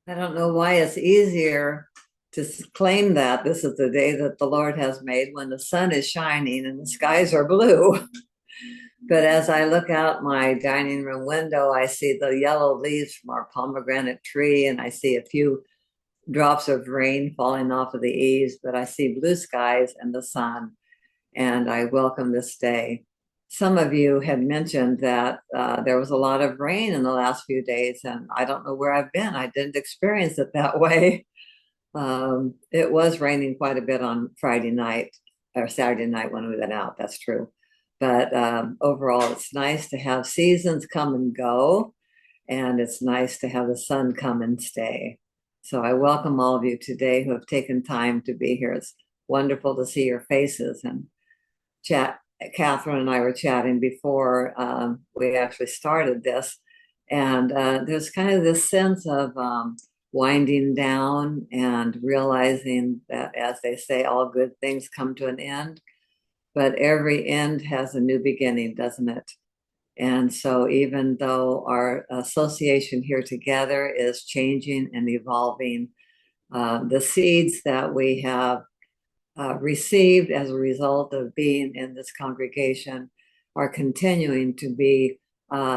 I don't know why it's easier to claim that this is the day that the Lord has made when the sun is shining and the skies are blue. But as I look out my dining room window, I see the yellow leaves from our pomegranate tree, and I see a few drops of rain falling off of the eaves, but I see blue skies and the sun, and I welcome this day. Some of you had mentioned that there was a lot of rain in the last few days, and I don't know where I've been. I didn't experience it that way. It was raining quite a bit on Friday night or Saturday night when we went out. That's true. But overall, it's nice to have seasons come and go, and it's nice to have the sun come and stay. So I welcome all of you today who have taken time to be here. It's wonderful to see your faces and chat. Catherine and I were chatting before we actually started this, and there's kind of this sense of winding down and realizing that, as they say, all good things come to an end, but every end has a new beginning, doesn't it? And so, even though our association here together is changing and evolving, the seeds that we have received as a result of being in this congregation are continuing to be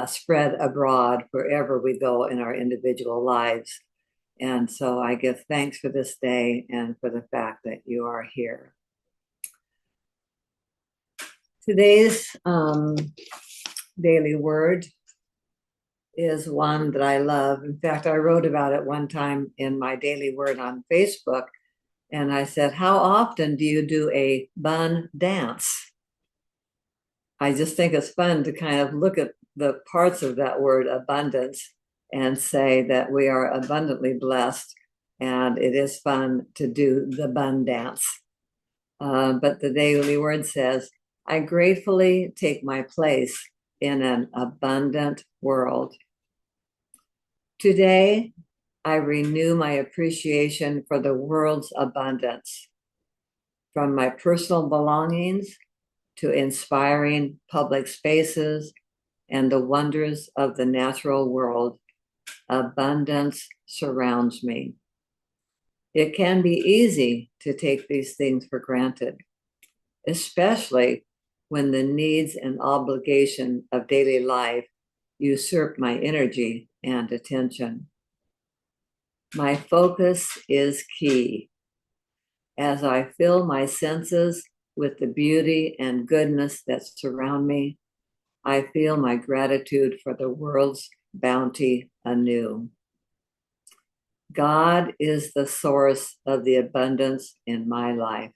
spread abroad wherever we go in our individual lives. And so I give thanks for this day and for the fact that you are here. Today's daily word is one that I love. In fact, I wrote about it one time in my daily word on Facebook. And I said, how often do you do a bun dance? I just think it's fun to kind of look at the parts of that word abundance and say that we are abundantly blessed, and it is fun to do the bun dance. But the daily word says, I gratefully take my place in an abundant world. Today, I renew my appreciation for the world's abundance, from my personal belongings to inspiring public spaces and the wonders of the natural world. Abundance surrounds me. It can be easy to take these things for granted, especially when the needs and obligation of daily life usurp my energy and attention. My focus is key. As I fill my senses with the beauty and goodness that surround me, I feel my gratitude for the world's bounty anew. God is the source of the abundance in my life.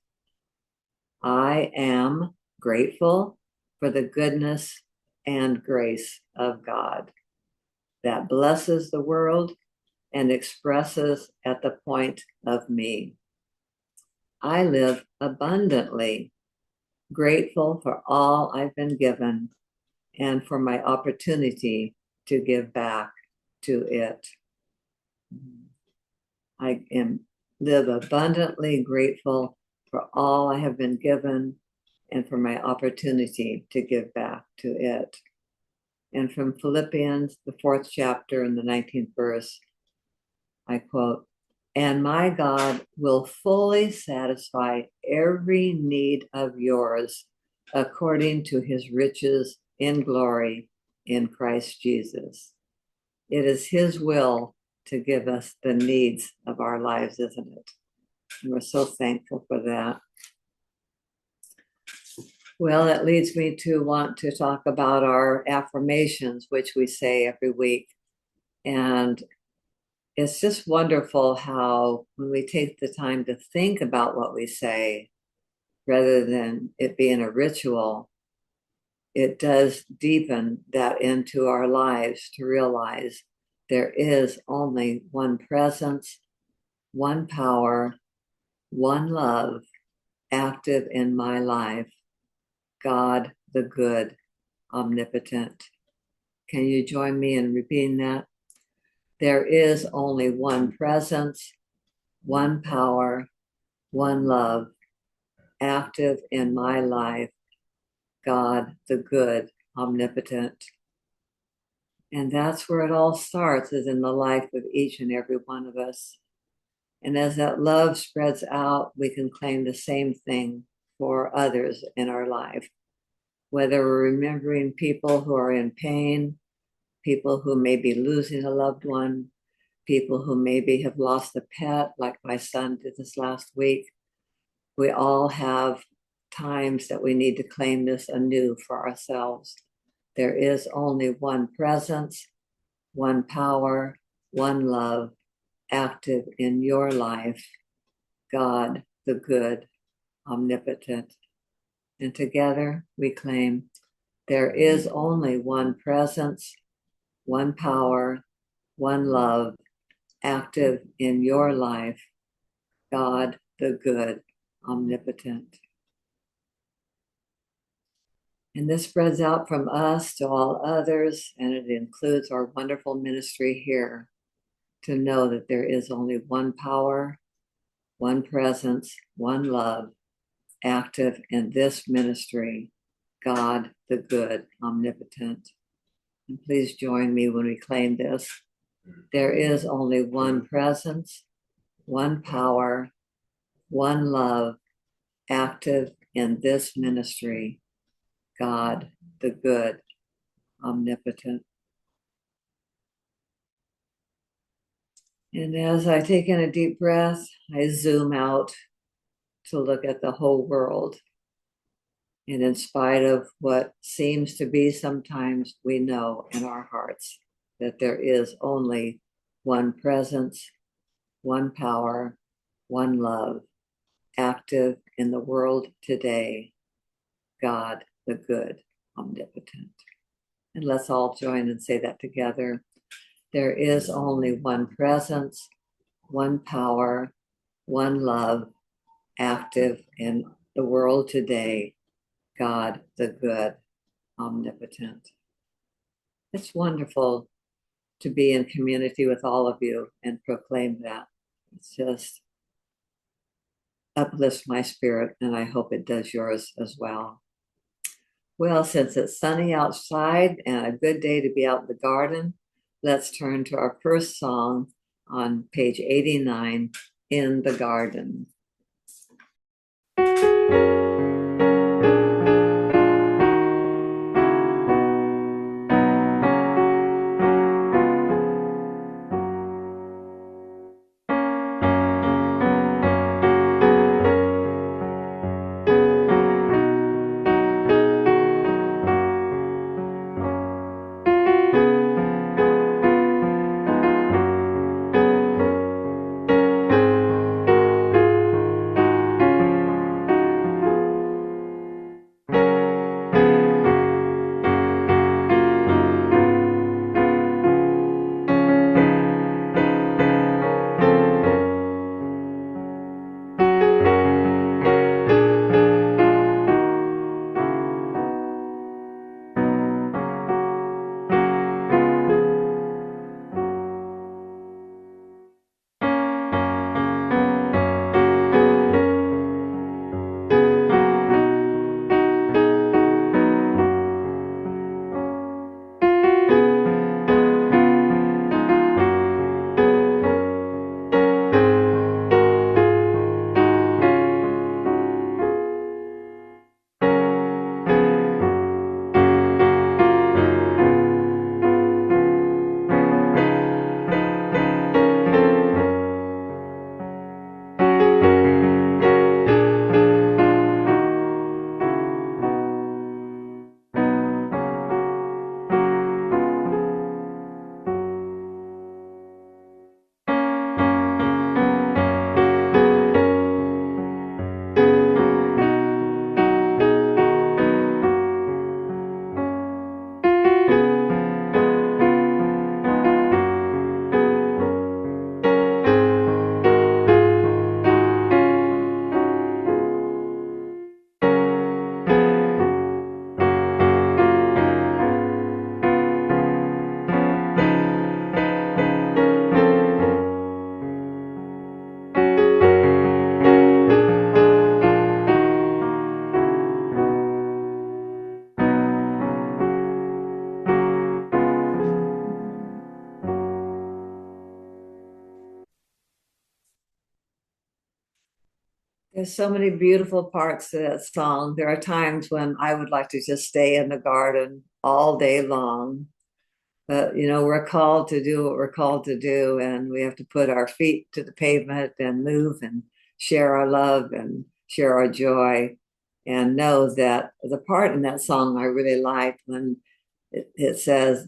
I am grateful for the goodness and grace of God that blesses the world and expresses at the point of me. I live abundantly, grateful for all I've been given and for my opportunity to give back to it. I live abundantly grateful for all I have been given and for my opportunity to give back to it. And from Philippians, the 4th chapter and the 19th verse, I quote, and my God will fully satisfy every need of yours according to his riches in glory in Christ Jesus. It is his will to give us the needs of our lives, isn't it? And we're so thankful for that. Well, that leads me to want to talk about our affirmations, which we say every week. And it's just wonderful how when we take the time to think about what we say, rather than it being a ritual, it does deepen that into our lives to realize there is only one presence, one power, one love active in my life, God the good, omnipotent. Can you join me in repeating that? There is only one presence, one power, one love active in my life, God the good, omnipotent. And that's where it all starts, is in the life of each and every one of us. And as that love spreads out, we can claim the same thing for others in our life. Whether we're remembering people who are in pain, people who may be losing a loved one, people who maybe have lost a pet, like my son did this last week. We all have times that we need to claim this anew for ourselves. There is only one presence, one power, one love active in your life, God, the good, omnipotent. And together we claim there is only one presence, one power, one love active in your life, God, the good, omnipotent. And this spreads out from us to all others, and it includes our wonderful ministry here, to know that there is only one power, one presence, one love active in this ministry, God, the good, omnipotent. And please join me when we claim this. There is only one presence, one power, one love active in this ministry, God, the good, omnipotent. And as I take in a deep breath, I zoom out to look at the whole world. And in spite of what seems to be sometimes, we know in our hearts that there is only one presence, one power, one love active in the world today, God, the good, omnipotent. And let's all join and say that together. There is only one presence, one power, one love active in the world today, God, the good, omnipotent. It's wonderful to be in community with all of you and proclaim that. It's just uplifts my spirit, and I hope it does yours as well. Well, since it's sunny outside and a good day to be out in the garden, let's turn to our first song on page 89, In the Garden. There's so many beautiful parts to that song. There are times when I would like to just stay in the garden all day long. But, we're called to do what we're called to do, and we have to put our feet to the pavement and move and share our love and share our joy. And know that the part in that song I really liked when it says,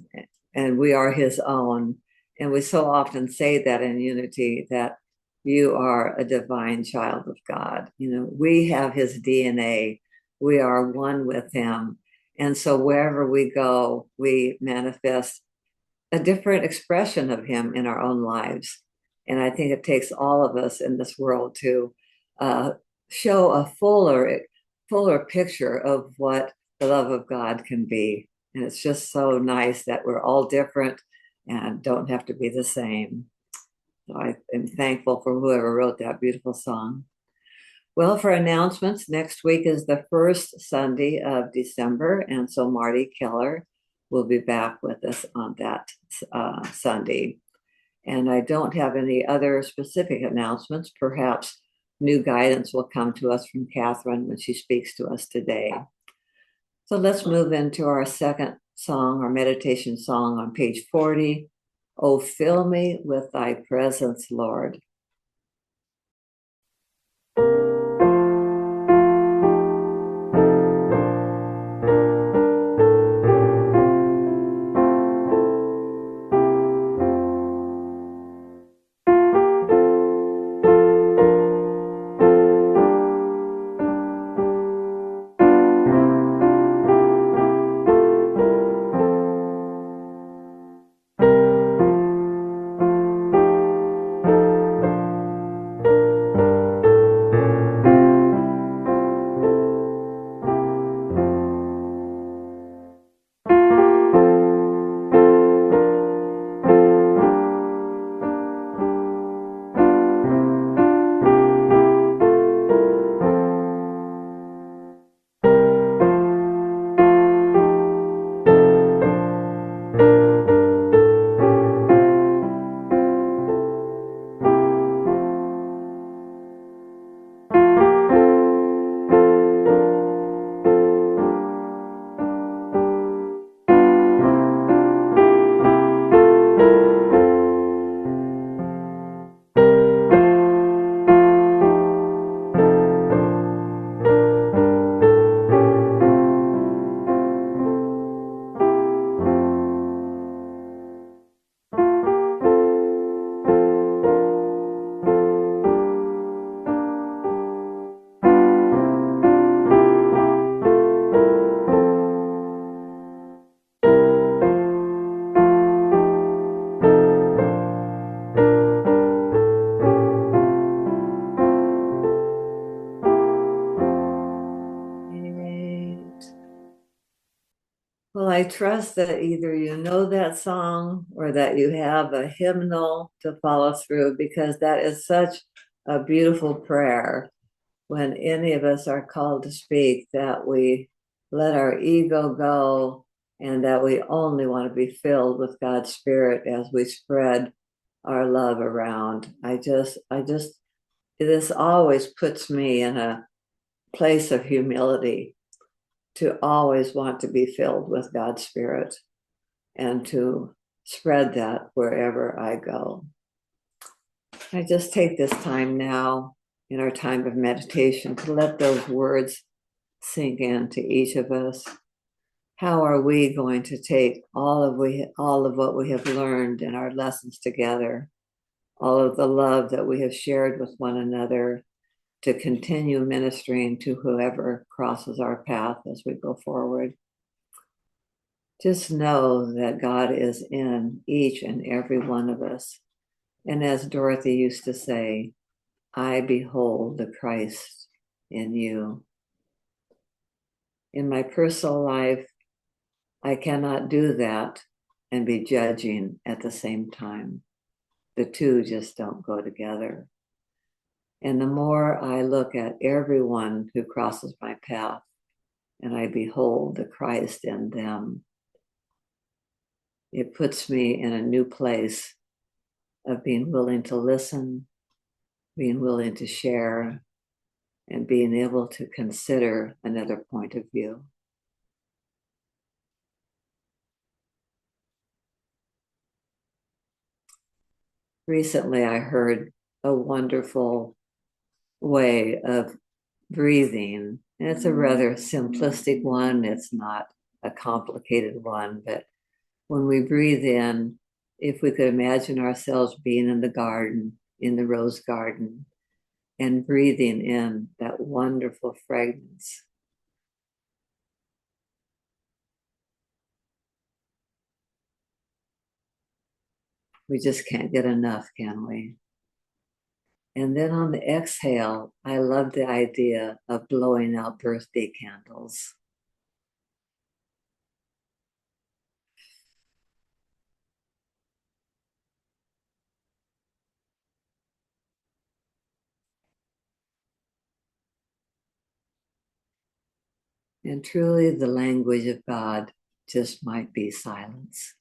and we are his own. And we so often say that in unity, that you are a divine child of God. We have his DNA. We are one with him. And so wherever we go, we manifest a different expression of him in our own lives. And I think it takes all of us in this world to show a fuller picture of what the love of God can be. And it's just so nice that we're all different and don't have to be the same. So I am thankful for whoever wrote that beautiful song. Well, for announcements, next week is the first Sunday of December. And so Marty Keller will be back with us on that Sunday. And I don't have any other specific announcements. Perhaps new guidance will come to us from Catherine when she speaks to us today. So let's move into our second song, our meditation song on page 40. Oh, fill me with thy presence, Lord. Well, I trust that either you know that song or that you have a hymnal to follow through, because that is such a beautiful prayer when any of us are called to speak, that we let our ego go and that we only want to be filled with God's Spirit as we spread our love around. This always puts me in a place of humility to always want to be filled with God's Spirit and to spread that wherever I go. I just take this time now in our time of meditation to let those words sink into each of us. How are we going to take all of what we have learned in our lessons together, all of the love that we have shared with one another, to continue ministering to whoever crosses our path as we go forward? Just know that God is in each and every one of us. And as Dorothy used to say, I behold the Christ in you. In my personal life, I cannot do that and be judging at the same time. The two just don't go together. And the more I look at everyone who crosses my path and I behold the Christ in them, it puts me in a new place of being willing to listen, being willing to share, and being able to consider another point of view. Recently, I heard a wonderful way of breathing. And it's a rather simplistic one. It's not a complicated one, but when we breathe in, if we could imagine ourselves being in the garden, in the rose garden, and breathing in that wonderful fragrance. We just can't get enough, can we? And then on the exhale, I love the idea of blowing out birthday candles. And truly, the language of God just might be silence.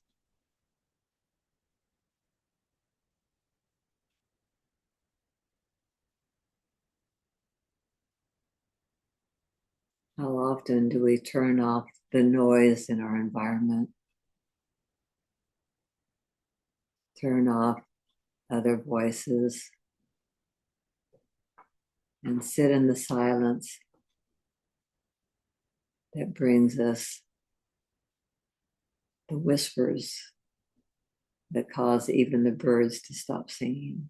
How often do we turn off the noise in our environment, turn off other voices, and sit in the silence that brings us the whispers that cause even the birds to stop singing?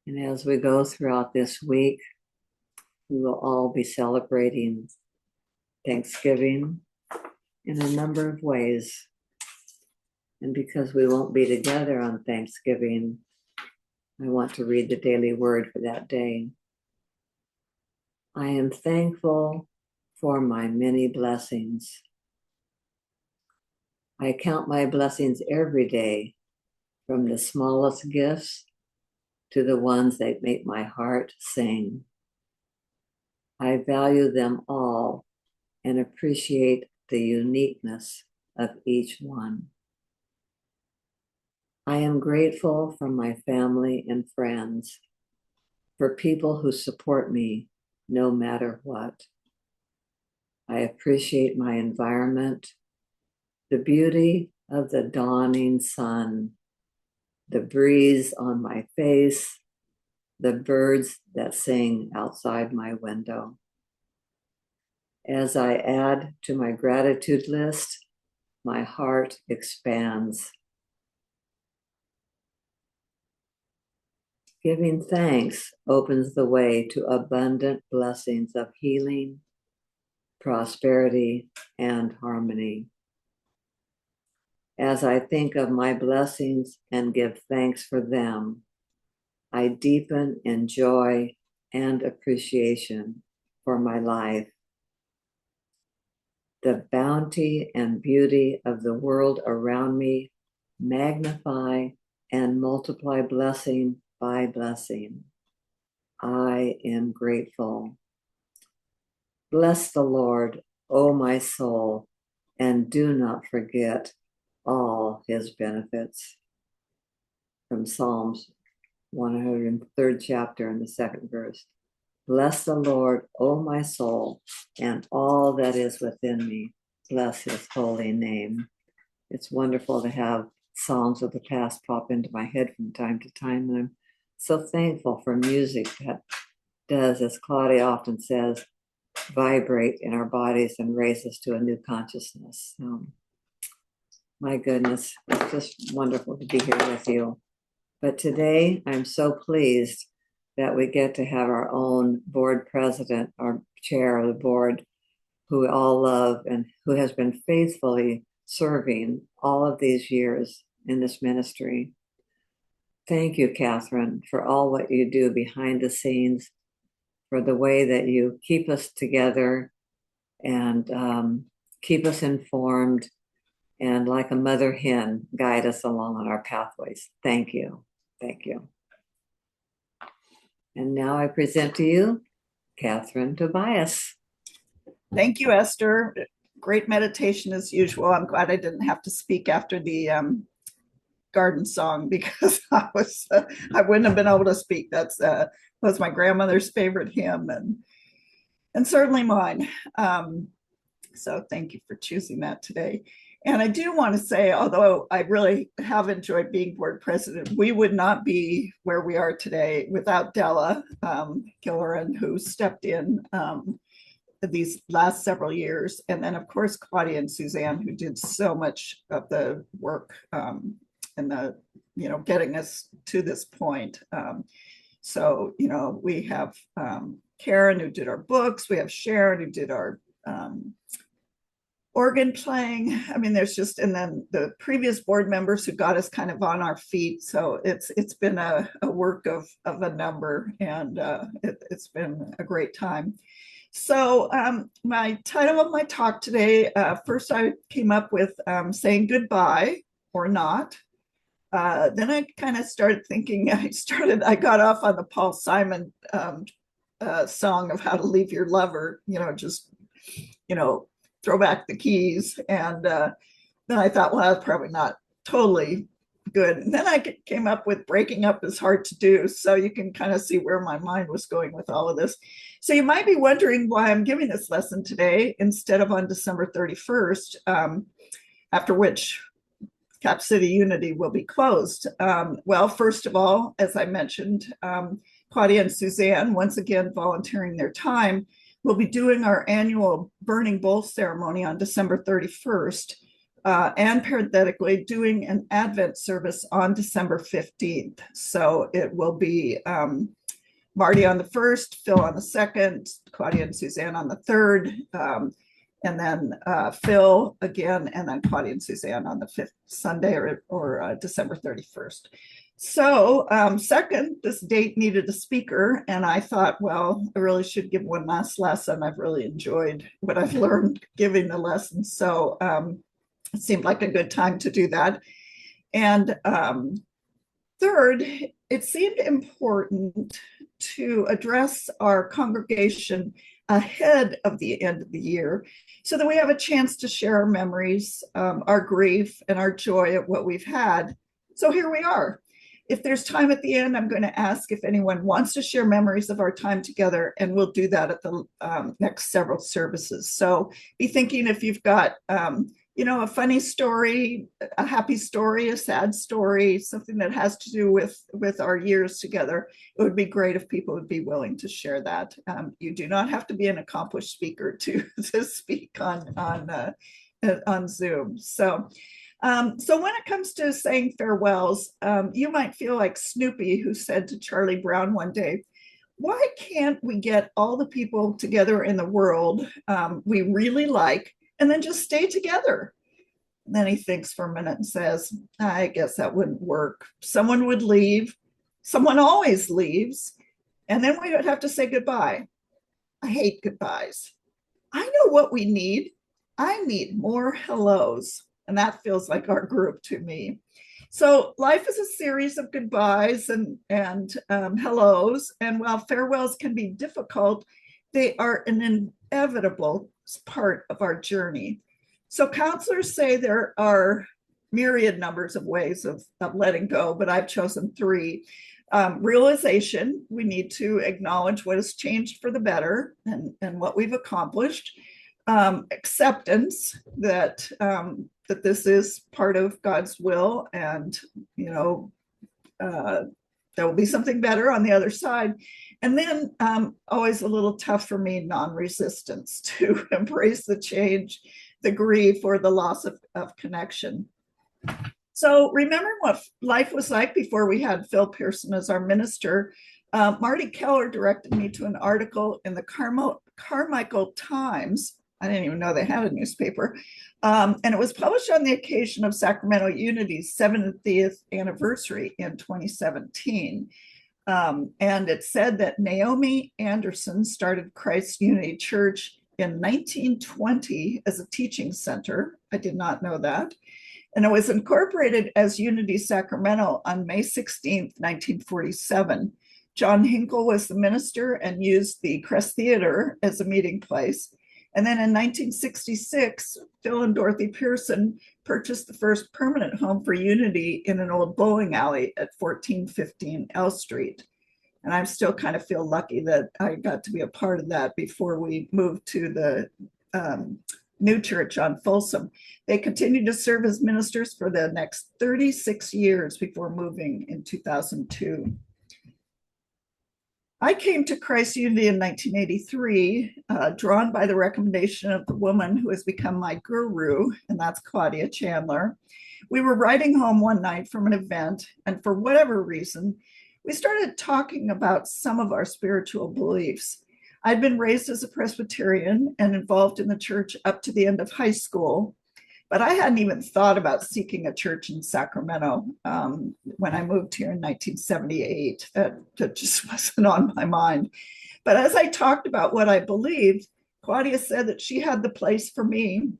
And as we go throughout this week, we will all be celebrating Thanksgiving in a number of ways. And because we won't be together on Thanksgiving, I want to read the daily word for that day. I am thankful for my many blessings. I count my blessings every day, from the smallest gifts to the ones that make my heart sing. I value them all and appreciate the uniqueness of each one. I am grateful for my family and friends, for people who support me no matter what. I appreciate my environment, the beauty of the dawning sun, the breeze on my face, the birds that sing outside my window. As I add to my gratitude list, my heart expands. Giving thanks opens the way to abundant blessings of healing, prosperity, and harmony. As I think of my blessings and give thanks for them, I deepen in joy and appreciation for my life. The bounty and beauty of the world around me magnify and multiply blessing by blessing. I am grateful. Bless the Lord, O my soul, and do not forget all his benefits. From Psalms 103rd chapter and the second verse. Bless the Lord, O my soul, and all that is within me. Bless his holy name. It's wonderful to have songs of the past pop into my head from time to time. And I'm so thankful for music that does, as Claudia often says, vibrate in our bodies and raise us to a new consciousness. My goodness, it's just wonderful to be here with you. But today, I'm so pleased that we get to have our own board president, our chair of the board, who we all love and who has been faithfully serving all of these years in this ministry. Thank you, Catherine, for all what you do behind the scenes, for the way that you keep us together and keep us informed, and like a mother hen, guide us along on our pathways. Thank you. Thank you. And now I present to you Catherine Tobias. Thank you, Esther. Great meditation as usual. I'm glad I didn't have to speak after the garden song because I wouldn't have been able to speak. That's was my grandmother's favorite hymn and certainly mine. So thank you for choosing that today. And I do want to say, although I really have enjoyed being board president, we would not be where we are today without Della Gilleran, who stepped in these last several years. And then, of course, Claudia and Suzanne, who did so much of the work and getting us to this point. So, we have Karen, who did our books. We have Sharon, who did our organ playing. I mean, there's just, and then the previous board members who got us kind of on our feet. So it's been a work of a number, and it's been a great time. So my title of my talk today, first I came up with saying goodbye or not. Then I kind of started thinking, I got off on the Paul Simon song of how to leave your lover, just, throw back the keys. And then I thought, well, that's probably not totally good. And then I came up with breaking up is hard to do. So you can kind of see where my mind was going with all of this. So you might be wondering why I'm giving this lesson today instead of on December 31st, after which Cap City Unity will be closed. Well, first of all, as I mentioned, Claudia and Suzanne, once again volunteering their time, will be doing our annual burning bowl ceremony on December 31st. And parenthetically, doing an Advent service on December 15th. So it will be Marty on the 1st, Phil on the 2nd, Claudia and Suzanne on the 3rd, and then Phil again, and then Claudia and Suzanne on the 5th Sunday or December 31st. So second, this date needed a speaker, and I thought, well, I really should give one last lesson. I've really enjoyed what I've learned giving the lesson. So it seemed like a good time to do that. And third, it seemed important to address our congregation ahead of the end of the year so that we have a chance to share our memories, our grief, and our joy at what we've had. So here we are. If there's time at the end, I'm going to ask if anyone wants to share memories of our time together, and we'll do that at the next several services. So be thinking if you've got a funny story, a happy story, a sad story, something that has to do with our years together. It would be great if people would be willing to share that. You do not have to be an accomplished speaker to speak on Zoom. So when it comes to saying farewells, you might feel like Snoopy, who said to Charlie Brown one day, why can't we get all the people together in the world we really like and then just stay together? And then he thinks for a minute and says, I guess that wouldn't work. Someone would leave. Someone always leaves. And then we would have to say goodbye. I hate goodbyes. I know what we need. I need more hellos. And that feels like our group to me. So life is a series of goodbyes and hellos. And while farewells can be difficult, they are an inevitable part of our journey. So counselors say there are myriad numbers of ways of letting go, but I've chosen three. Realization, we need to acknowledge what has changed for the better and what we've accomplished. Acceptance that this is part of God's will, and there will be something better on the other side. And then always a little tough for me, non-resistance to embrace the change, the grief, or the loss of connection. So remembering what life was like before we had Phil Pearson as our minister, Marty Keller directed me to an article in the Carmichael Times. I didn't even know they had a newspaper. And it was published on the occasion of Sacramento Unity's 70th anniversary in 2017. And it said that Naomi Anderson started Christ Unity Church in 1920 as a teaching center. I did not know that. And it was incorporated as Unity Sacramento on May 16th, 1947. John Hinkle was the minister and used the Crest Theater as a meeting place. And then in 1966, Phil and Dorothy Pearson purchased the first permanent home for Unity in an old bowling alley at 1415 L Street. And I still kind of feel lucky that I got to be a part of that before we moved to the new church on Folsom. They continued to serve as ministers for the next 36 years before moving in 2002. I came to Christ Unity in 1983, drawn by the recommendation of the woman who has become my guru, and that's Claudia Chandler. We were riding home one night from an event, and for whatever reason, we started talking about some of our spiritual beliefs. I'd been raised as a Presbyterian and involved in the church up to the end of high school, but I hadn't even thought about seeking a church in Sacramento when I moved here in 1978. That just wasn't on my mind. But as I talked about what I believed, Claudia said that she had the place for me.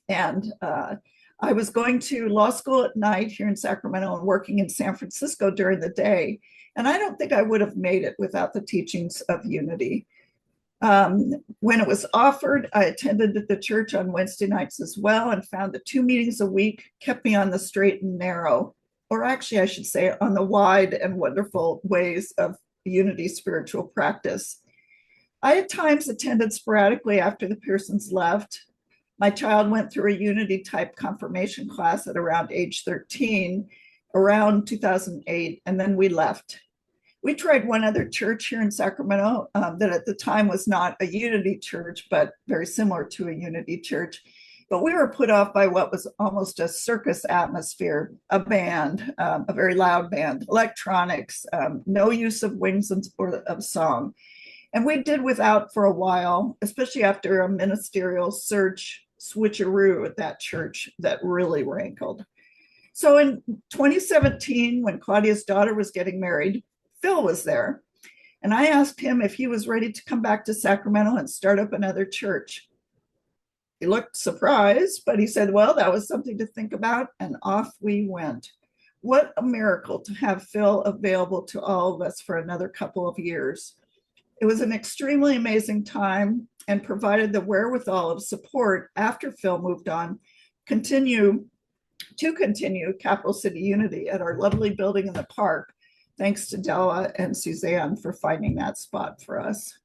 And I was going to law school at night here in Sacramento and working in San Francisco during the day. And I don't think I would have made it without the teachings of Unity. When it was offered, I attended the church on Wednesday nights as well and found that 2 meetings a week kept me on the straight and narrow, or actually I should say on the wide and wonderful ways of Unity spiritual practice. I at times attended sporadically after the Pearsons left. My child went through a Unity type confirmation class at around age 13, around 2008, and then we left. We tried one other church here in Sacramento that at the time was not a Unity church, but very similar to a Unity church. But we were put off by what was almost a circus atmosphere, a band, a very loud band, electronics, no use of wings or of song. And we did without for a while, especially after a ministerial search switcheroo at that church that really rankled. So in 2017, when Claudia's daughter was getting married, Phil was there. And I asked him if he was ready to come back to Sacramento and start up another church. He looked surprised, but he said, well, that was something to think about. And off we went. What a miracle to have Phil available to all of us for another couple of years. It was an extremely amazing time and provided the wherewithal of support after Phil moved on, continue Capital City Unity at our lovely building in the park. Thanks to Della and Suzanne for finding that spot for us.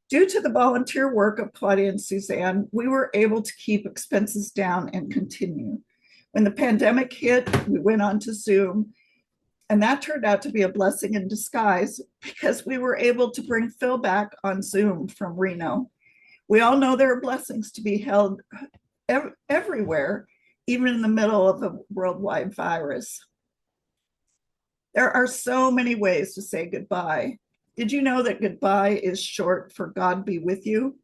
Due to the volunteer work of Claudia and Suzanne, we were able to keep expenses down and continue. When the pandemic hit, we went on to Zoom, and that turned out to be a blessing in disguise because we were able to bring Phil back on Zoom from Reno. We all know there are blessings to be held everywhere, even in the middle of a worldwide virus. There are so many ways to say goodbye. Did you know that goodbye is short for God be with you?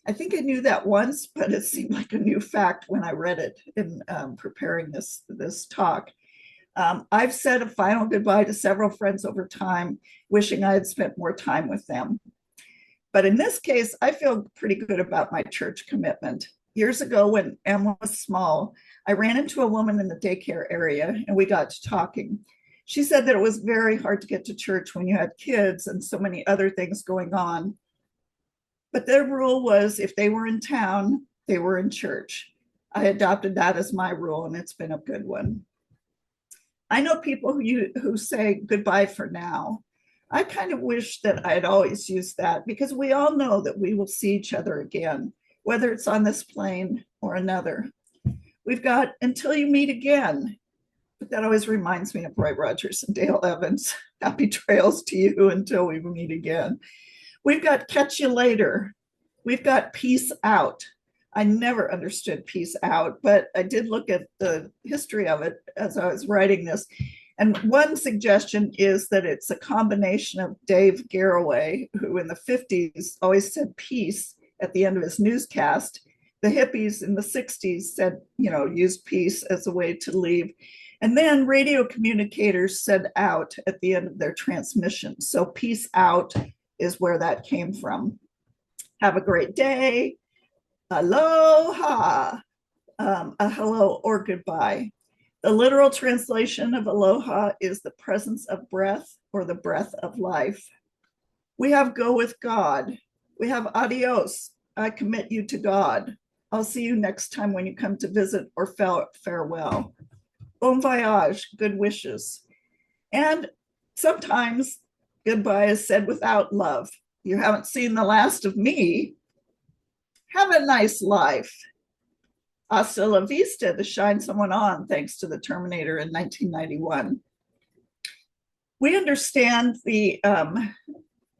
I think I knew that once, but it seemed like a new fact when I read it in preparing this talk. I've said a final goodbye to several friends over time, wishing I had spent more time with them. But in this case, I feel pretty good about my church commitment. Years ago, when Emma was small, I ran into a woman in the daycare area and we got to talking. She said that it was very hard to get to church when you had kids and so many other things going on. But their rule was if they were in town, they were in church. I adopted that as my rule, and it's been a good one. I know people who say goodbye for now. I kind of wish that I had always used that because we all know that we will see each other again, whether it's on this plane or another. We've got until you meet again. But that always reminds me of Roy Rogers and Dale Evans. Happy trails to you until we meet again. We've got catch you later. We've got peace out. I never understood peace out, but I did look at the history of it as I was writing this. And one suggestion is that it's a combination of Dave Garroway, who in the 50s always said peace at the end of his newscast. The hippies in the 60s said, used peace as a way to leave. And then radio communicators said out at the end of their transmission. So peace out is where that came from. Have a great day. Aloha. A hello or goodbye. The literal translation of aloha is the presence of breath or the breath of life. We have go with God. We have adios. I commit you to God. I'll see you next time when you come to visit, or farewell. Bon voyage, good wishes. And sometimes goodbye is said without love. You haven't seen the last of me. Have a nice life. Hasta la vista to shine someone on, thanks to the Terminator in 1991. We understand the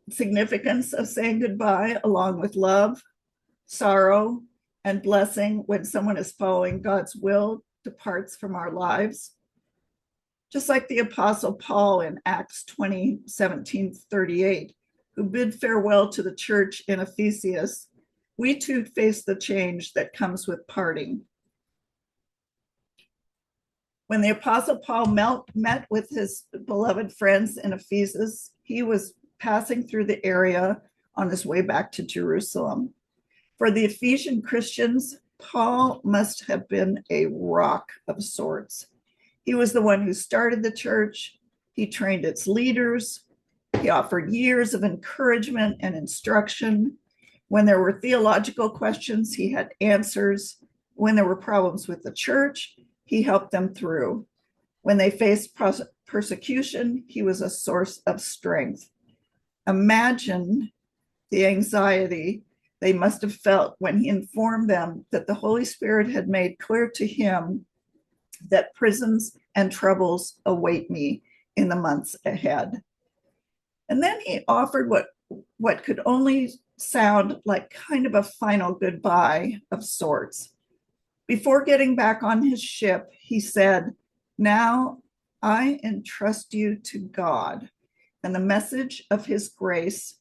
significance of saying goodbye, along with love, sorrow, and blessing when someone is following God's will, departs from our lives. Just like the Apostle Paul in Acts 20:17-38, who bid farewell to the church in Ephesus, we too face the change that comes with parting. When the Apostle Paul met with his beloved friends in Ephesus, he was passing through the area on his way back to Jerusalem. For the Ephesian Christians, Paul must have been a rock of sorts. He was the one who started the church. He trained its leaders. He offered years of encouragement and instruction. When there were theological questions, he had answers. When there were problems with the church, he helped them through. When they faced persecution, he was a source of strength. Imagine the anxiety they must have felt when he informed them that the Holy Spirit had made clear to him that prisons and troubles await me in the months ahead. And then he offered what could only sound like kind of a final goodbye of sorts. Before getting back on his ship, he said, "Now I entrust you to God and the message of his grace,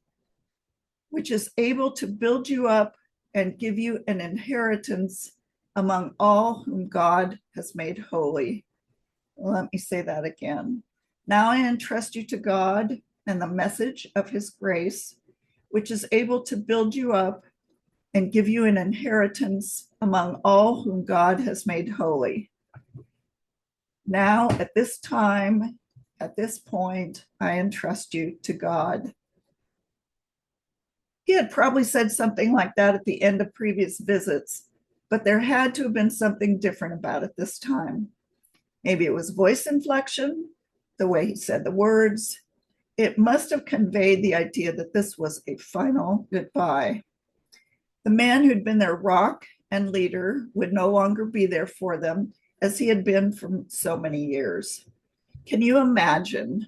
which is able to build you up and give you an inheritance among all whom God has made holy." Let me say that again. Now I entrust you to God and the message of his grace, which is able to build you up and give you an inheritance among all whom God has made holy. Now, at this time, at this point, I entrust you to God. He had probably said something like that at the end of previous visits, but there had to have been something different about it this time. Maybe it was voice inflection, the way he said the words. It must have conveyed the idea that this was a final goodbye. The man who'd been their rock and leader would no longer be there for them as he had been for so many years. Can you imagine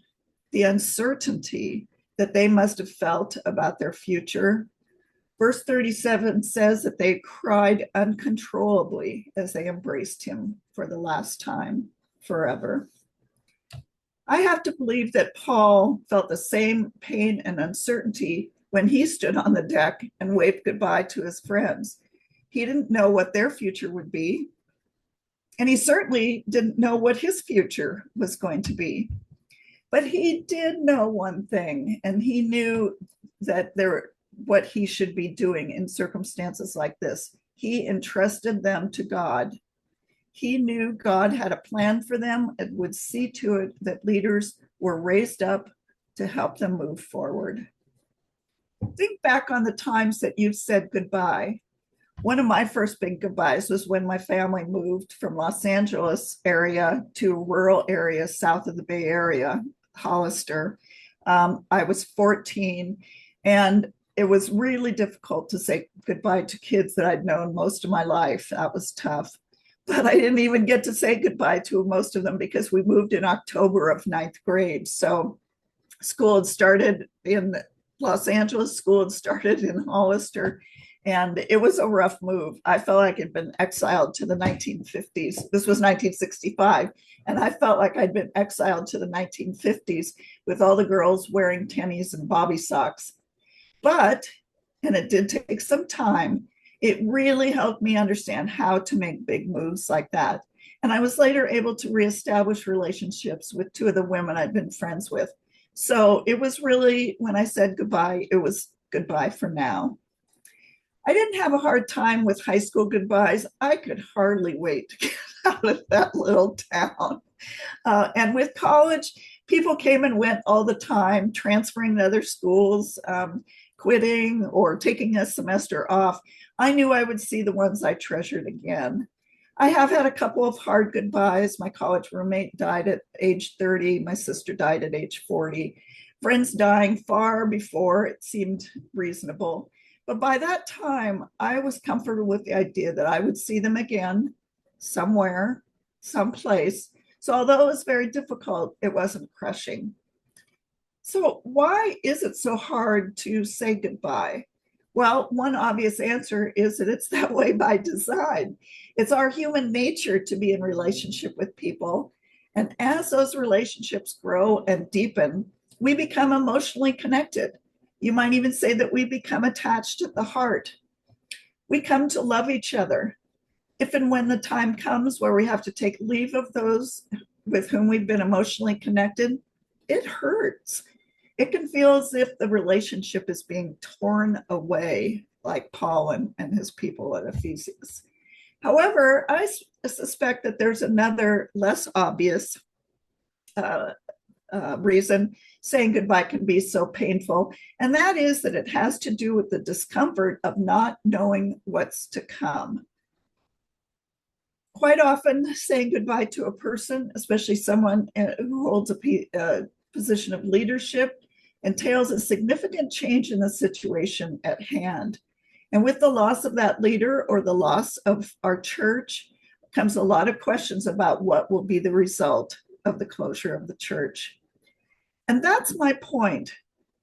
the uncertainty that they must have felt about their future? Verse 37 says that they cried uncontrollably as they embraced him for the last time, forever. I have to believe that Paul felt the same pain and uncertainty when he stood on the deck and waved goodbye to his friends. He didn't know what their future would be, and he certainly didn't know what his future was going to be. But he did know one thing, and he knew that what he should be doing in circumstances like this. He entrusted them to God. He knew God had a plan for them and would see to it that leaders were raised up to help them move forward. Think back on the times that you've said goodbye. One of my first big goodbyes was when my family moved from Los Angeles area to a rural area south of the Bay Area, Hollister. I was 14, and it was really difficult to say goodbye to kids that I'd known most of my life. That was tough. But I didn't even get to say goodbye to most of them because we moved in October of 9th grade. So school had started in Los Angeles, school had started in Hollister, and it was a rough move. I felt like I'd been exiled to the 1950s. This was 1965, and I felt like I'd been exiled to the 1950s with all the girls wearing tennies and bobby socks. But, and it did take some time, it really helped me understand how to make big moves like that. And I was later able to reestablish relationships with two of the women I'd been friends with. So it was really, when I said goodbye, it was goodbye for now. I didn't have a hard time with high school goodbyes. I could hardly wait to get out of that little town. And with college, people came and went all the time, transferring to other schools. quitting or taking a semester off, I knew I would see the ones I treasured again. I have had a couple of hard goodbyes. My college roommate died at age 30. My sister died at age 40. Friends dying far before it seemed reasonable. But by that time, I was comfortable with the idea that I would see them again somewhere, someplace. So although it was very difficult, it wasn't crushing. So why is it so hard to say goodbye? Well, one obvious answer is that it's that way by design. It's our human nature to be in relationship with people. And as those relationships grow and deepen, we become emotionally connected. You might even say that we become attached at the heart. We come to love each other. If and when the time comes where we have to take leave of those with whom we've been emotionally connected, it hurts. It can feel as if the relationship is being torn away, like Paul and his people at Ephesus. However, I suspect that there's another less obvious reason saying goodbye can be so painful, and that is that it has to do with the discomfort of not knowing what's to come. Quite often, saying goodbye to a person, especially someone who holds a position of leadership, entails a significant change in the situation at hand. And with the loss of that leader or the loss of our church comes a lot of questions about what will be the result of the closure of the church. And that's my point.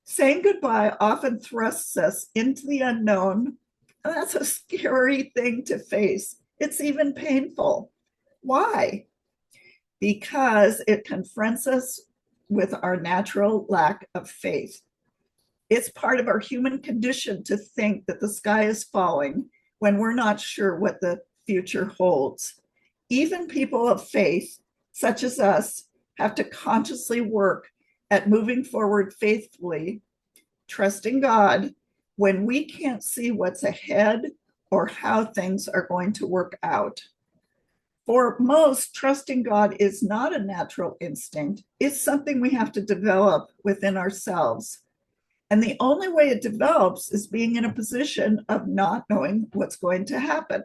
Saying goodbye often thrusts us into the unknown, and that's a scary thing to face. It's even painful. Why? Because it confronts us with our natural lack of faith. It's part of our human condition to think that the sky is falling when we're not sure what the future holds. Even people of faith, such as us, have to consciously work at moving forward faithfully, trusting God when we can't see what's ahead or how things are going to work out. For most, trusting God is not a natural instinct. It's something we have to develop within ourselves. And the only way it develops is being in a position of not knowing what's going to happen.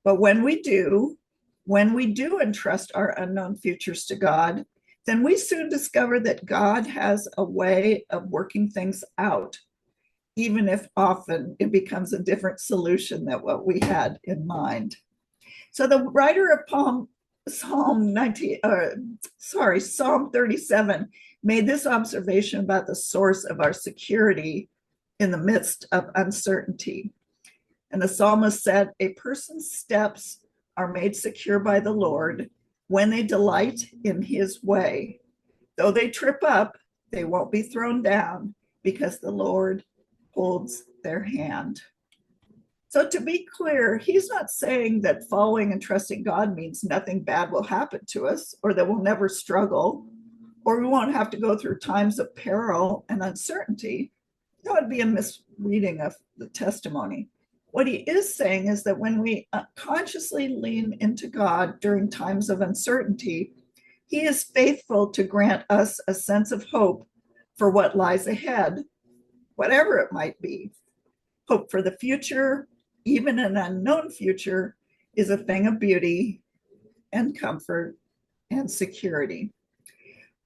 But when we do entrust our unknown futures to God, then we soon discover that God has a way of working things out, even if often it becomes a different solution than what we had in mind. So the writer of Psalm 37 made this observation about the source of our security in the midst of uncertainty. And the psalmist said, "A person's steps are made secure by the Lord when they delight in his way. Though they trip up, they won't be thrown down because the Lord holds their hand." So to be clear, he's not saying that following and trusting God means nothing bad will happen to us, or that we'll never struggle, or we won't have to go through times of peril and uncertainty. That would be a misreading of the testimony. What he is saying is that when we consciously lean into God during times of uncertainty, he is faithful to grant us a sense of hope for what lies ahead, whatever it might be. Hope for the future, even an unknown future, is a thing of beauty and comfort and security.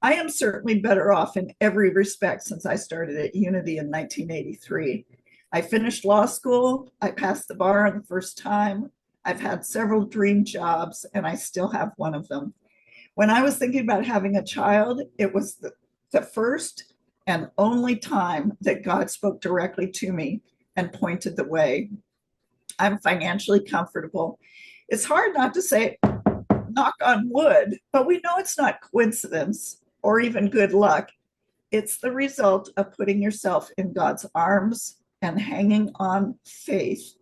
I am certainly better off in every respect since I started at Unity in 1983. I finished law school, I passed the bar on the first time, I've had several dream jobs, and I still have one of them. When I was thinking about having a child, it was the first and only time that God spoke directly to me and pointed the way. I'm financially comfortable. It's hard not to say knock on wood, but we know it's not coincidence or even good luck. It's the result of putting yourself in God's arms and hanging on faith,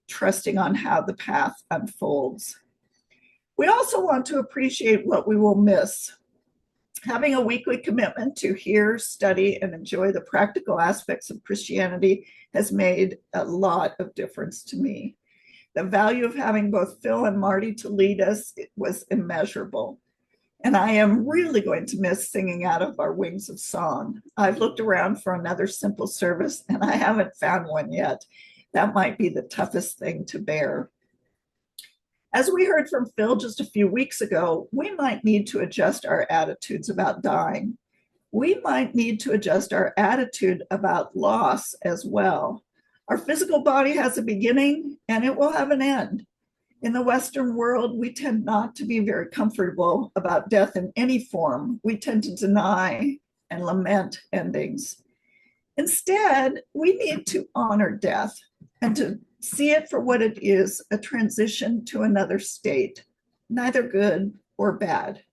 trusting on how the path unfolds. We also want to appreciate what we will miss. Having a weekly commitment to hear, study, and enjoy the practical aspects of Christianity has made a lot of difference to me. The value of having both Phil and Marty to lead us was immeasurable. And I am really going to miss singing out of our wings of song. I've looked around for another simple service and I haven't found one yet. That might be the toughest thing to bear. As we heard from Phil just a few weeks ago, we might need to adjust our attitudes about dying. We might need to adjust our attitude about loss as well. Our physical body has a beginning and it will have an end. In the Western world, we tend not to be very comfortable about death in any form. We tend to deny and lament endings. Instead, we need to honor death and to see it for what it is, a transition to another state, neither good or bad.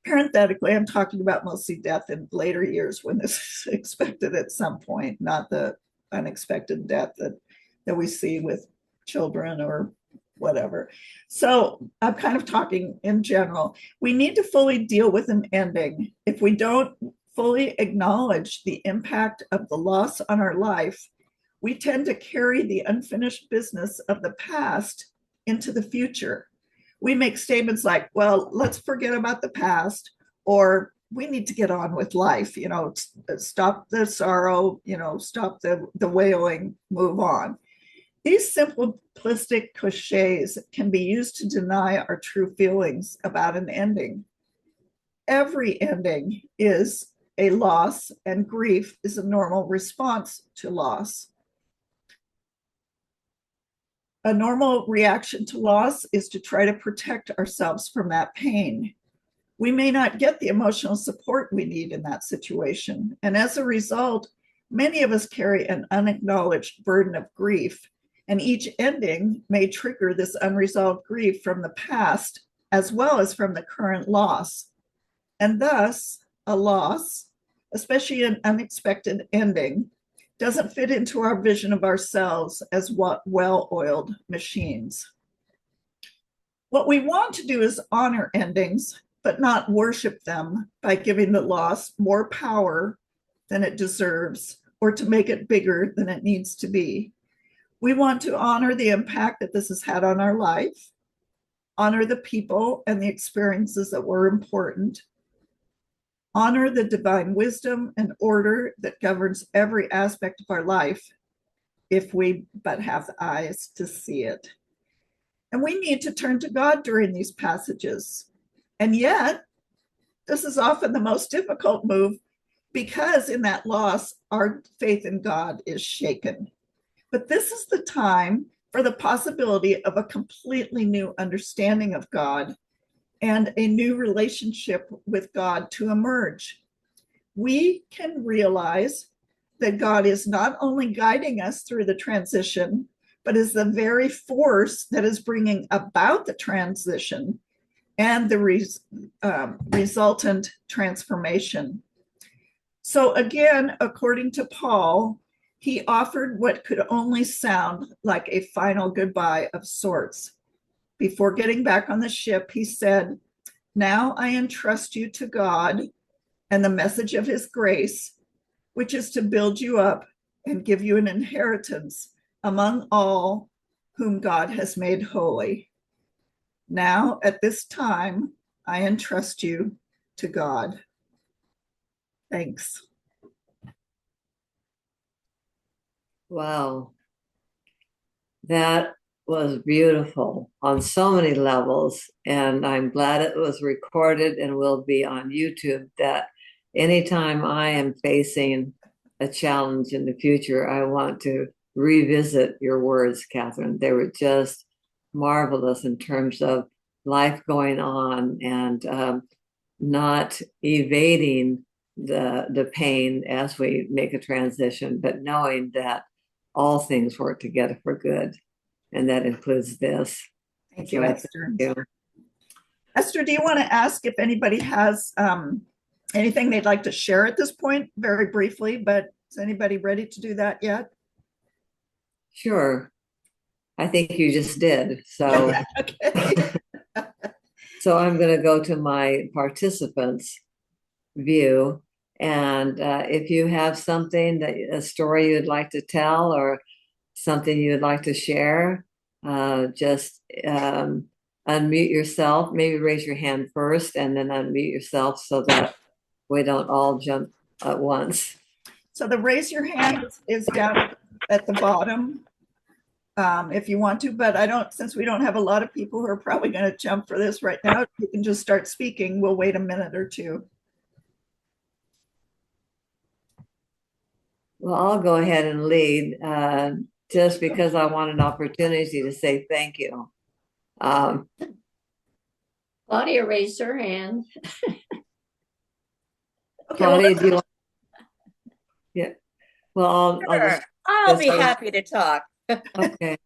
Parenthetically, I'm talking about mostly death in later years when this is expected at some point, not the unexpected death that we see with children or whatever. So I'm kind of talking in general. We need to fully deal with an ending. If we don't fully acknowledge the impact of the loss on our life, we tend to carry the unfinished business of the past into the future. We make statements like, well, let's forget about the past, or we need to get on with life, stop the sorrow, stop the wailing, move on. These simplistic cliches can be used to deny our true feelings about an ending. Every ending is a loss, and grief is a normal response to loss. A normal reaction to loss is to try to protect ourselves from that pain. We may not get the emotional support we need in that situation. And as a result, many of us carry an unacknowledged burden of grief. And each ending may trigger this unresolved grief from the past, as well as from the current loss. And thus, a loss, especially an unexpected ending, doesn't fit into our vision of ourselves as well-oiled machines. What we want to do is honor endings, but not worship them by giving the loss more power than it deserves or to make it bigger than it needs to be. We want to honor the impact that this has had on our life, honor the people and the experiences that were important, honor the divine wisdom and order that governs every aspect of our life, if we but have the eyes to see it. And we need to turn to God during these passages. And yet, this is often the most difficult move because in that loss, our faith in God is shaken. But this is the time for the possibility of a completely new understanding of God and a new relationship with God to emerge. We can realize that God is not only guiding us through the transition, but is the very force that is bringing about the transition and the resultant transformation. So again, according to Paul, he offered what could only sound like a final goodbye of sorts. Before getting back on the ship, he said, "Now I entrust you to God and the message of his grace, which is to build you up and give you an inheritance among all whom God has made holy. Now, at this time, I entrust you to God." Thanks. Wow, that was beautiful on so many levels. And I'm glad it was recorded and will be on YouTube. That anytime I am facing a challenge in the future, I want to revisit your words, Catherine. They were just marvelous in terms of life going on and not evading the pain as we make a transition, but knowing that all things work together for good, and that includes this. Thank you, Esther. Thank you. Esther, do you want to ask if anybody has anything they'd like to share at this point, very briefly, but is anybody ready to do that yet? Sure. I think you just did. So, Okay. so I'm going to go to my participants view. And if you have something a story you'd like to tell or something you'd like to share, just unmute yourself, maybe raise your hand first and then unmute yourself so that we don't all jump at once. So the raise your hand is down at the bottom if you want to, but I don't, since we don't have a lot of people who are probably going to jump for this right now, you can just start speaking. We'll wait a minute or two. Well, I'll go ahead and lead just because I want an opportunity to say thank you. Claudia raised her hand. Okay, Claudia, do you want? Yeah. Well, I'll just. I'll be happy to talk. Okay.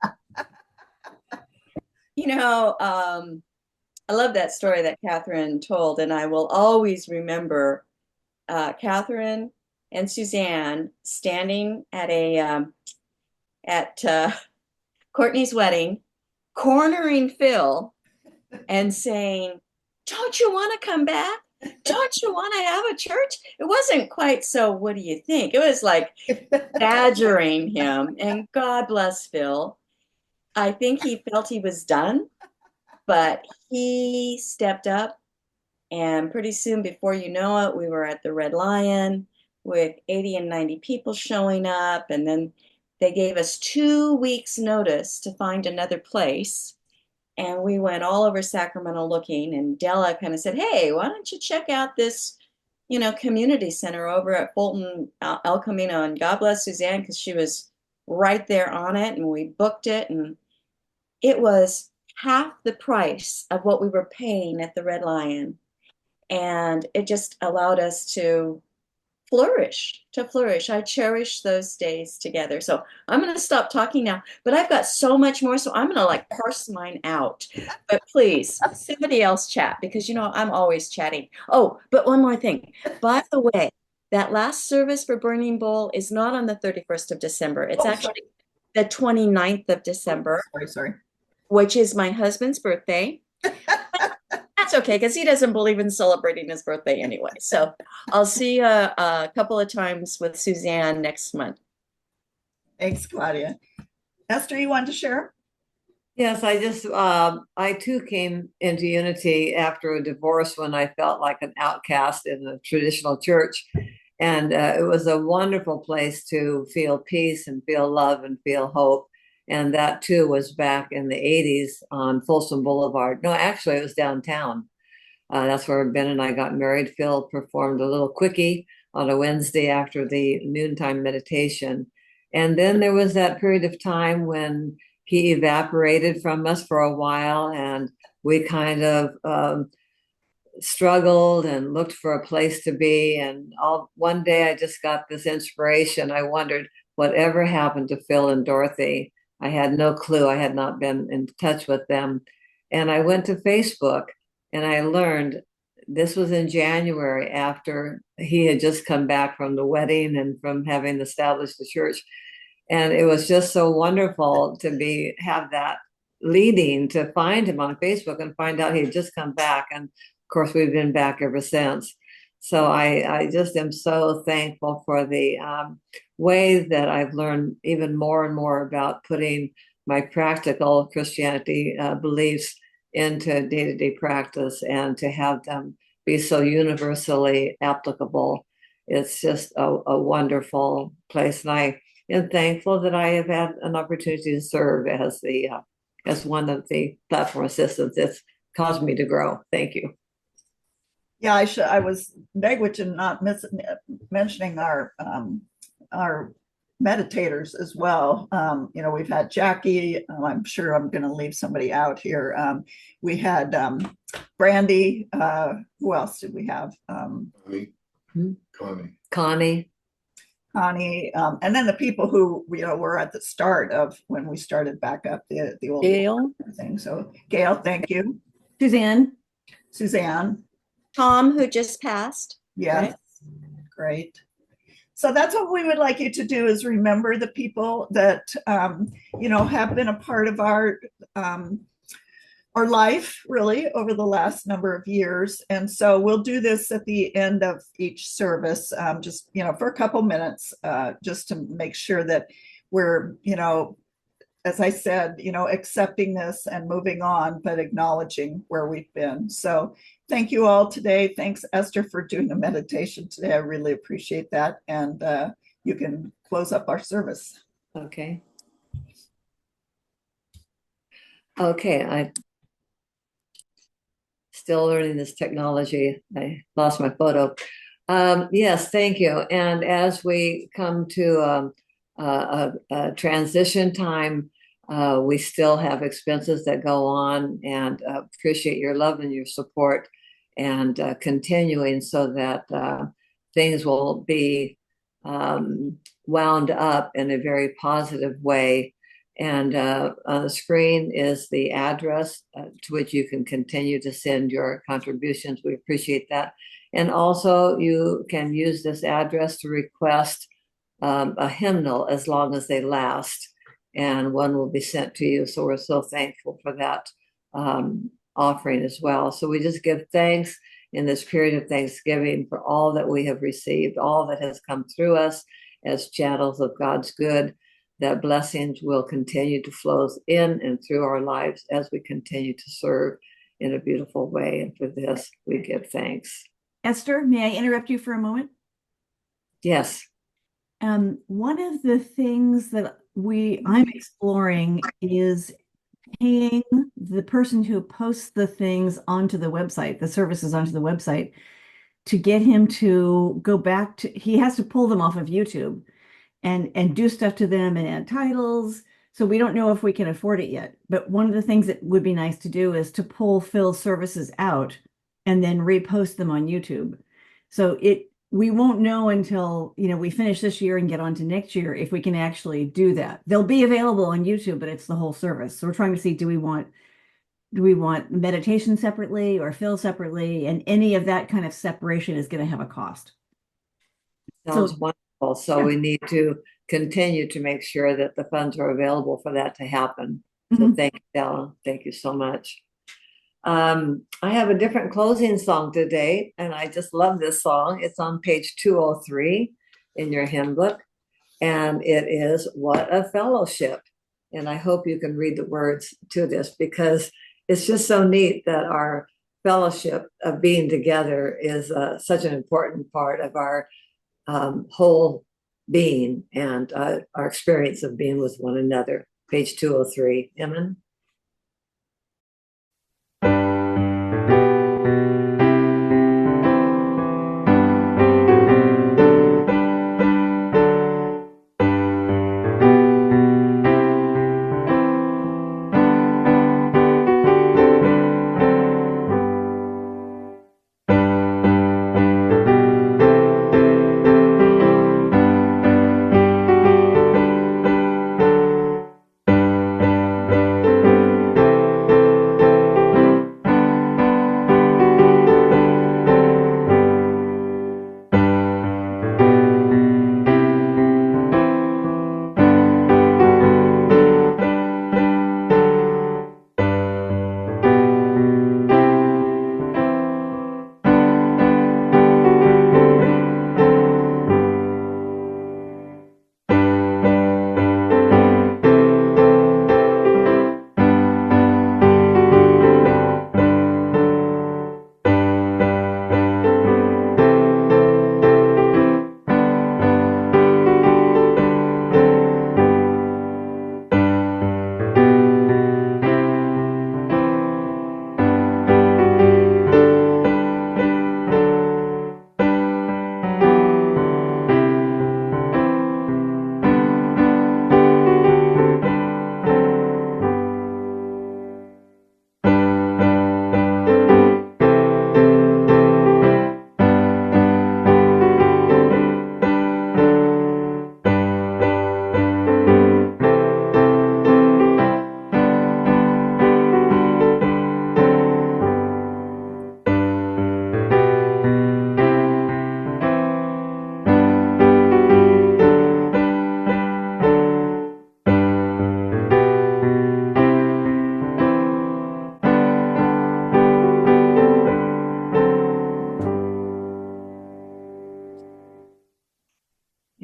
You know, I love that story that Catherine told, and I will always remember Catherine and Suzanne standing at Courtney's wedding, cornering Phil and saying, "Don't you want to come back? Don't you want to have a church?" It wasn't quite so, "What do you think?" It was like badgering him. And God bless Phil. I think he felt he was done, but he stepped up. And pretty soon, before you know it, we were at the Red Lion with 80 and 90 people showing up. And then they gave us 2 weeks notice to find another place. And we went all over Sacramento looking, and Della kind of said, "Hey, why don't you check out this, community center over at Fulton, El Camino?" And God bless Suzanne, because she was right there on it, and we booked it, and it was half the price of what we were paying at the Red Lion. And it just allowed us to flourish. I cherish those days together. So I'm going to stop talking now, but I've got so much more. So I'm going to parse mine out, but please somebody else chat, because I'm always chatting. Oh, but one more thing, by the way, that last service for Burning Bowl is not on the 31st of December. It's actually the 29th of December, sorry, which is my husband's birthday. That's okay, because he doesn't believe in celebrating his birthday anyway. So I'll see you a couple of times with Suzanne next month. Thanks, Claudia. Esther, you want to share? Yes, I too came into Unity after a divorce when I felt like an outcast in the traditional church. And it was a wonderful place to feel peace and feel love and feel hope. And that too was back in the 80s on Folsom Boulevard. No, actually, it was downtown. That's where Ben and I got married. Phil performed a little quickie on a Wednesday after the noontime meditation. And then there was that period of time when he evaporated from us for a while, and we kind of struggled and looked for a place to be. And one day I just got this inspiration. I wondered whatever happened to Phil and Dorothy. I had no clue. I had not been in touch with them. And I went to Facebook and I learned this was in January after he had just come back from the wedding and from having established the church. And it was just so wonderful to have that leading to find him on Facebook and find out he had just come back. And of course, we've been back ever since. So I just am so thankful for the way that I've learned even more and more about putting my practical Christianity beliefs into day-to-day practice and to have them be so universally applicable. It's just a wonderful place. And I am thankful that I have had an opportunity to serve as one of the platform assistants. It's caused me to grow. Thank you. Yeah, I was negligent not mentioning our meditators as well. We've had Jackie. I'm sure I'm going to leave somebody out here. We had Brandy. Who else did we have? Connie. And then the people who were at the start of when we started back up the old Gail thing. So Gail, thank you. Suzanne, Tom, who just passed. Yes, right? Great. So that's what we would like you to do, is remember the people that have been a part of our life really over the last number of years. And so we'll do this at the end of each service, just for a couple minutes, just to make sure that we're as I said, accepting this and moving on, but acknowledging where we've been. So thank you all today. Thanks, Esther, for doing the meditation today. I really appreciate that. And you can close up our service. Okay. Okay, I still learning this technology. I lost my photo. Yes, thank you. And as we come to a transition time, we still have expenses that go on, and appreciate your love and your support, and continuing so that things will be wound up in a very positive way. And on the screen is the address to which you can continue to send your contributions. We appreciate that. And also, you can use this address to request a hymnal as long as they last, and one will be sent to you. So we're so thankful for that offering as well. So we just give thanks in this period of Thanksgiving for all that we have received, all that has come through us as channels of God's good, that blessings will continue to flow in and through our lives as we continue to serve in a beautiful way. And for this, we give thanks. Esther, may I interrupt you for a moment? Yes. One of the things that I'm exploring is paying the person who posts the things onto the website, the services onto the website, to get him to go back to, he has to pull them off of YouTube and do stuff to them and add titles. So we don't know if we can afford it yet. But one of the things that would be nice to do is to pull Phil's services out and then repost them on YouTube. So we won't know until, we finish this year and get on to next year if we can actually do that. They'll be available on YouTube, but it's the whole service. So we're trying to see, do we want meditation separately or Phil separately? And any of that kind of separation is going to have a cost. Sounds wonderful. So yeah. we need to continue to make sure that the funds are available for that to happen. So thank you, Della. Thank you so much. I have a different closing song today, and I just love this song. It's on page 203 in your hymn book, and it is "What a Fellowship." And I hope you can read the words to this, because it's just so neat that our fellowship of being together is such an important part of our whole being and our experience of being with one another. Page 203. Emin?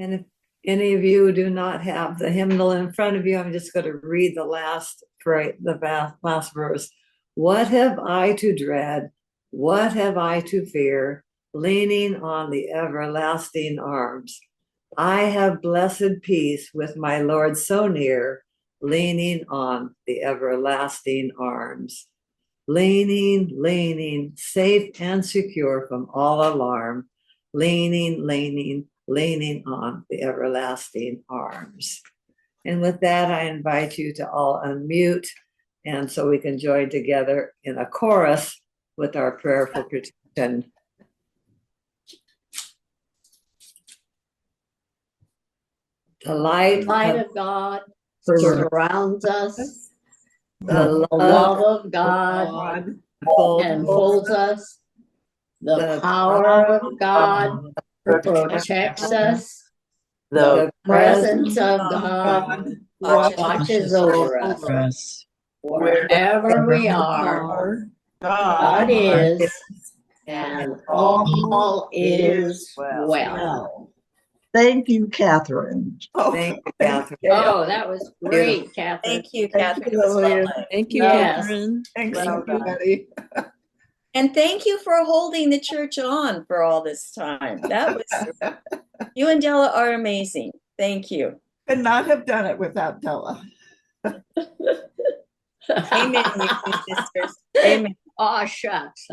And Any of you who do not have the hymnal in front of you, I'm just going to read the last phrase, last verse. What have I to dread? What have I to fear? Leaning on the everlasting arms. I have blessed peace with my Lord so near, leaning on the everlasting arms. Leaning, leaning, safe and secure from all alarm. Leaning, leaning, leaning on the everlasting arms. And with that, I invite you to all unmute, and so we can join together in a chorus with our prayer for protection. The light Light of God surrounds surrounds us. the The love love of God folds enfolds us. The the power of God protects us. The presence of God watches over us. Wherever we are, God is, and all is well. Thank you, Catherine. Thank you, Catherine. Oh, that was great, Catherine. Thank you, Thank Catherine. you, It was Lillian. lovely. Thank you, Yes. Catherine. Thanks, Well done. everybody. And thank you for holding the church on for all this time. That was, you and Della are amazing. Thank you. Could not have done it without Della. Amen, you two sisters. Amen. Aw, shucks.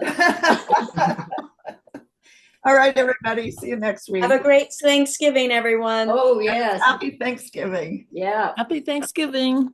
All right, everybody. See you next week. Have a great Thanksgiving, everyone. Oh, yes. Happy Thanksgiving. Yeah. Happy Thanksgiving.